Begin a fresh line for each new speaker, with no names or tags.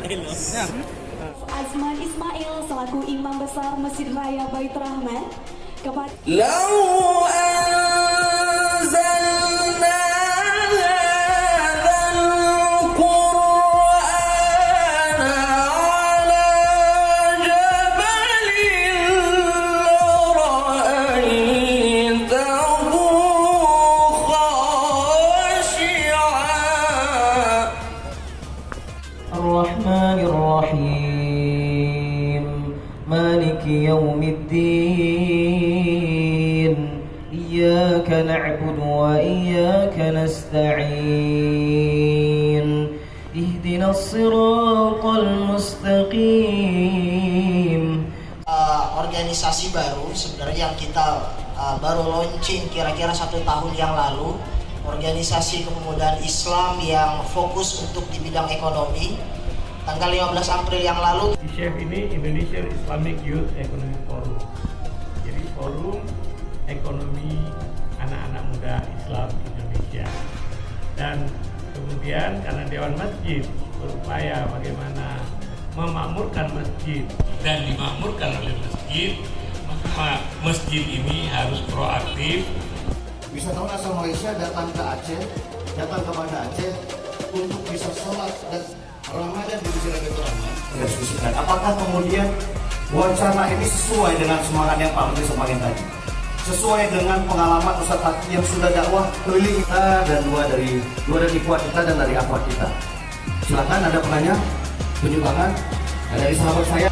Azman Ismail selaku Imam Besar Masjid Raya Bait Rahman kepada
الرحمن الرحيم مالك يوم الدين إياك نعبد وإياك نستعين اهدنا الصراط المستقيم.
Organisasi baru sebenarnya yang kita baru launching kira-kira 1 tahun yang lalu, organisasi kepemudaan Islam yang fokus untuk di bidang ekonomi. Tanggal 15 April yang lalu,
ISYEF ini Indonesian Islamic Youth Economic Forum. Jadi forum ekonomi anak-anak muda Islam Indonesia. Dan kemudian karena Dewan Masjid berupaya bagaimana memakmurkan masjid dan dimakmurkan oleh masjid, maka masjid ini harus proaktif.
Wisatawan asal Malaysia datang ke Aceh, datang ke Banda Aceh untuk bisa sholat dan Ramadan di Masjid Baitur Rahman. Diskusikan apakah kemudian wacana ini sesuai dengan semangat yang Pak Menteri sampaikan tadi, sesuai dengan pengalaman Ustadz Hakim yang sudah dakwah keliling kita dan dua dari ikhwan kita dan dari akhwat kita. Silakan, ada penanya, tunjuk tangan. Dari sahabat saya.